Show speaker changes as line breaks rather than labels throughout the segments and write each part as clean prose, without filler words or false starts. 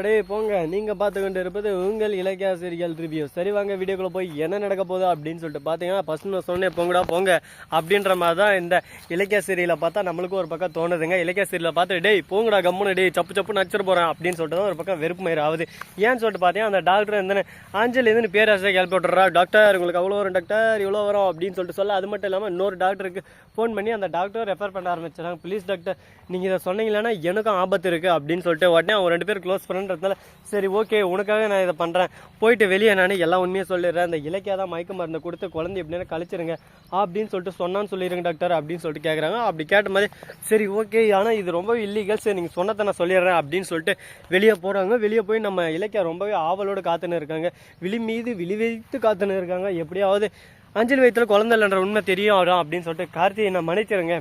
அடே போங்க, நீங்கள் பார்த்து கொண்டு இருப்பது உங்கள் இலக்கிய சீரியல் ரிவ்யூ. சரி வாங்க வீடியோக்குள்ளே போய் என்ன நடக்க போகுது அப்படின்னு சொல்லிட்டு பார்த்தீங்கன்னா, ஃபஸ்ட் நான் சொன்னேன் போங்கடா போங்க அப்படின்ற மாதிரி தான் இந்த இலக்கிய சீரியலை பார்த்தா நம்மளுக்கும் ஒரு பக்கம் தோணுதுங்க. இலக்கிய சீரியலை பார்த்து டேய் போங்கடா கம்முன்னு டேய் சப்பு சப்பு நடிச்சிட்டு போகிறேன் அப்படின்னு சொல்லிட்டு தான் ஒரு பக்கம் வெறுப்பு மயிர் ஆகுது. ஏன்னு சொல்லிட்டு பார்த்தீங்கன்னா, அந்த டாக்டர் இருந்தேன்னு அஞ்சல் இதுன்னு பேராசை கிளப்பி விட்டுறா, டாக்டர் உங்களுக்கு அவ்வளோ வரும் டாக்டர் இவ்வளோ வரும் அப்படின்னு சொல்லிட்டு சொல்ல. அது மட்டும் இல்லாமல் இன்னொரு டாக்டருக்கு ஃபோன் பண்ணி அந்த டாக்டர் ரெஃபர் பண்ண ஆரம்பிச்சிடாங்க. ப்ளீஸ் டாக்டர் நீங்கள் இதை சொன்னீங்களன்னா எனக்கும் ஆபத்து இருக்குது அப்படின்னு சொல்லிட்டு உடனே அவங்க 2 பேர் க்ளோஸ் பண்ணுறதுனால சரி ஓகே உனக்காக நான் இதை பண்ணுறேன், போயிட்டு வெளியே நான் எல்லாம் உண்மையாக சொல்லிடுறேன், இந்த இலக்கியா தான் மயக்க மருந்து கொடுத்து குழந்தை எப்படின்னா கழிச்சிருங்க அப்படின்னு சொல்லிட்டு சொன்னான்னு சொல்லிடுங்க டாக்டர் அப்படின்னு சொல்லிட்டு கேட்குறாங்க. அப்படி கேட்ட மாதிரி சரி ஓகே ஆனால் இது ரொம்ப இல்லீகல், சரி நீங்கள் சொன்னதை நான் சொல்லிடுறேன் அப்படின்னு சொல்லிட்டு வெளியே போகிறாங்க. வெளியே போய் நம்ம இலக்கியா ரொம்பவே ஆவலோடு காத்துன்னு இருக்காங்க, விழி மீது விழி வைத்து காத்துன்னு இருக்காங்க. எப்படியாவது அஞ்சல் வயிற்றுல குழந்தை இல்லைன்ற உண்மை தெரியும் அப்படின்னு சொல்லிட்டு கார்த்தியை நான் மன்னிச்சிருங்க,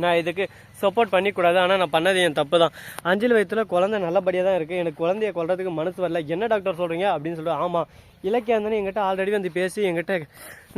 நான் இதுக்கு சப்போர்ட் பண்ணிக்கூடாது, ஆனால் நான் பண்ணது என் தப்பு தான். அஞ்சல் வயத்தில் குழந்தை நல்லபடியாக தான் இருக்குது, எனக்கு குழந்தைய கொல்றதுக்கு மனசு வரல, என்ன டாக்டர் சொல்கிறீங்க அப்படின்னு சொல்லிட்டு. ஆமாம் இலக்கியா இருந்தாலும் எங்கிட்ட ஆல்ரெடி வந்து பேசி எங்கிட்ட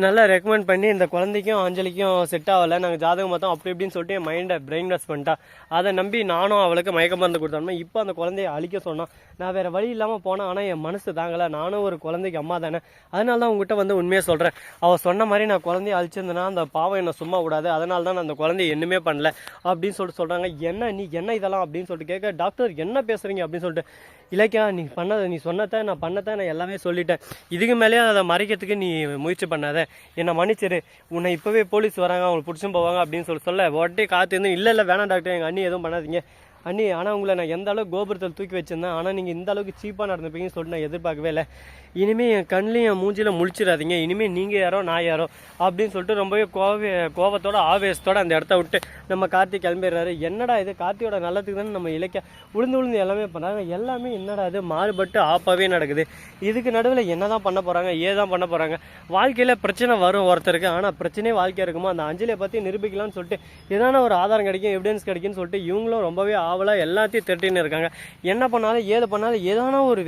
நல்லா ரெக்கமெண்ட் பண்ணி இந்த குழந்தைக்கும் அஞ்சலிக்கும் செட் ஆகலை, நாங்கள் ஜாதகம் பார்த்தோம் அப்படி இப்படின்னு சொல்லிட்டு என் மைண்டை பிரெயின் வாஷ் பண்ணிட்டா. அதை நம்பி நானும் அவளுக்கு மயக்க மருந்து கொடுத்தோம்னா இப்போ அந்த குழந்தைய அழிக்க சொன்னான். நான் வேறு வழி இல்லாமல் போனேன், ஆனால் என் மனசு தாங்கலை, நானும் ஒரு குழந்தைக்கு அம்மா தானே, அதனால தான் உங்ககிட்ட வந்து உண்மையாக சொல்கிறேன். அவள் சொன்ன மாதிரி நான் குழந்தைய அழிச்சிருந்தேன்னா அந்த பாவம் என்னை சும்மா விடாது, அதனால தான் நான் அந்த குழந்தைய என்னமே பண்ணல அப்படின்னு சொல்லிட்டு சொல்கிறாங்க. என்ன நீ என்ன இதெல்லாம் அப்படின்னு சொல்லிட்டு கேட்க, டாக்டர் என்ன பேசுகிறீங்க அப்படின்னு சொல்லிட்டு. இலக்கியா நீ பண்ணதை நீ சொன்னதை நான் பண்ணதை நான் எல்லாமே சொல்லிட்டேன், இதுக்கு மேலேயே அதை மறைக்கிறதுக்கு நீ முயற்சி பண்ணாத, என்னை மன்னிச்சிரு, உன்னை இப்போவே போலீஸ் வராங்க அவங்களை பிடிச்சும் போவாங்க அப்படின்னு சொல்ல உடனே காத்து இல்லை வேணாம் டாக்டர் எங்கள் அண்ணி எதுவும் பண்ணாதீங்க அண்ணி, ஆனால் உங்களை நான் எந்த அளவுக்கு கோபுரத்தில் தூக்கி வச்சிருந்தேன், ஆனால் நீங்கள் இந்த அளவுக்கு சீப்பாக நடந்துப்பீங்கன்னு சொல்லிட்டு நான் எதிர்பார்க்கவே இல்லை, இனிமேல் என் கண்ணிலையும் என் மூஞ்சியில் முழிச்சிடாதீங்க, இனிமேல் நீங்கள் யாரோ நான் யாரோ அப்படின்னு சொல்லிட்டு ரொம்பவே கோபத்தோட ஆவேசத்தோடு அந்த இடத்த விட்டு நம்ம கார்த்தி கிளம்பிடுறாரு. என்னடா இது கார்த்தியோட நல்லதுக்கு தானே நம்ம இலக்கிய விழுந்து எல்லாமே பண்ணுறாங்க, எல்லாமே என்னடா இது மாறுபட்டு ஆப்பாவே நடக்குது, இதுக்கு நடுவில் என்ன தான் பண்ண போகிறாங்க ஏதான் பண்ண போகிறாங்க. வாழ்க்கையில் பிரச்சனை வரும் ஒருத்தருக்கு, ஆனால் பிரச்சனையே வாழ்க்கையாக இருக்குமோ அந்த அஞ்சலியை பற்றி நிரூபிக்கலாம்னு சொல்லிட்டு ஏதான ஒரு ஆதாரம் கிடைக்கும் எவிடன்ஸ் கிடைக்குன்னு சொல்லிட்டு இவங்களும் ரொம்பவே ஆவலாக எல்லாத்தையும் திரட்டின்னு இருக்காங்க. என்ன பண்ணாலும் ஏது பண்ணாலும் ஏதான ஒரு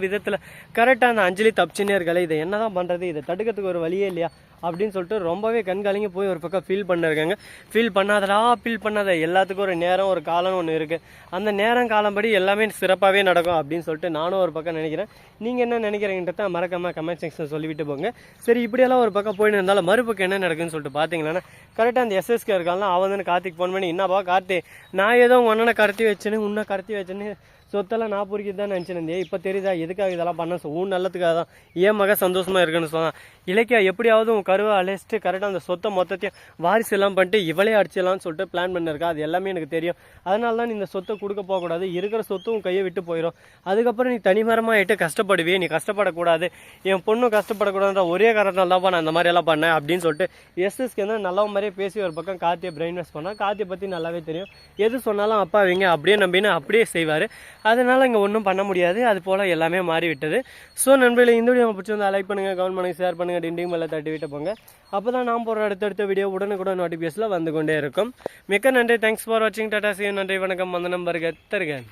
விதத்தில் கரெக்டாக அந்த அஞ்சலி தப்பிச்சுன்னே இருக்கல, இதை என்ன தான் பண்ணுறது, இதை தடுக்கிறதுக்கு ஒரு வழியே இல்லையா அப்படின்னு சொல்லிட்டு ரொம்பவே கண்காலிங்க போய் ஒரு பக்கம் ஃபீல் பண்ணிருக்காங்க. ஃபீல் பண்ணாத எல்லாத்துக்கும் ஒரு நேரம் ஒரு காலம்னு ஒன்று இருக்குது, அந்த நேரம் காலம்படி எல்லாமே சிறப்பாகவே நடக்கும் அப்படின்னு சொல்லிட்டு நானும் ஒரு பக்கம் நினைக்கிறேன். நீங்கள் என்ன நினைக்கிறீங்கன்றத மறக்காம கமெண்ட் செக்ஷன் சொல்லிவிட்டு போங்க. சரி இப்படியெல்லாம் ஒரு பக்கம் போயின்னு இருந்தாலும் மறுபக்கம் என்ன நடக்குதுன்னு சொல்லிட்டு பார்த்தீங்கன்னா, கரெக்டாக அந்த எஸ்எஸ்கே இருக்காங்களா அவன் வந்து கார்த்திக் ஃபோன் பண்ணி என்னப்பா கார்த்தி நான் ஏதோ ஒன்னனை கடத்தி வச்சேன்னு உன்னை கடத்தி வச்சேன்னு சொத்தெல்லாம் நான் பொறிக்கிட்டு தான் நினச்சிருந்தேன், இப்போ தெரியுதா எதுக்காக இதெல்லாம் பண்ண உன் நல்லதுக்காக தான், என் மக சந்தோஷமாக இருக்குன்னு சொன்னான். இலக்கியா எப்படியாவது உன் கருவை அழைச்சிட்டு கரெக்டாக அந்த சொத்தை மொத்தத்தையும் வாரிசு எல்லாம் பண்ணிட்டு இவளே அடிச்சிடலாம்னு சொல்லிட்டு பிளான் பண்ணிருக்கா, அது எல்லாமே எனக்கு தெரியும், அதனால தான் நீ இந்த சொத்தை கொடுக்க போகக்கூடாது, இருக்கிற சொத்தும் உன் கையை விட்டு போயிடும், அதுக்கப்புறம் நீ தனிமரமாக ஆகிட்டு கஷ்டப்படுவே, நீ கஷ்டப்படக்கூடாது, என் பொண்ணும் கஷ்டப்படக்கூடாதுன்ற ஒரே காரணத்தால் தான் நான் இந்த மாதிரி எல்லாம் பண்ணேன் அப்படின்னு சொல்லிட்டு எஸ்எஸ்க்கு வந்து நல்ல மாதிரியே பேசி ஒரு பக்கம் கார்த்தியை பிரெயின் வாஷ் பண்ணால். கார்த்தியை பற்றி நல்லாவே தெரியும், எது சொன்னாலும் அப்பா அவங்க அப்படியே நம்பின்னு அப்படியே செய்வார், அதனால் இங்கே ஒன்றும் பண்ண முடியாது, அது போல் எல்லாமே மாறிவிட்டது. ஸோ நண்பர்களே இந்த வீடியோ பிடிச்சிருந்தா லைக் பண்ணுங்கள், கமெண்ட் பண்ணுங்கள், ஷேர் பண்ணுங்கள், டிண்டிங் மேலே தட்டி விட்டு போங்க, அப்போ தான் நான் போகிற அடுத்தடுத்த வீடியோ உடனுக்குடன் நோட்டிஃபிகேஷனில் வந்து கொண்டே இருக்கும். மிக்க நன்றி, தேங்க்ஸ் ஃபார் வாட்சிங், டாடா, see you, நன்றி, வணக்கம், வந்தனம், வருக தருக.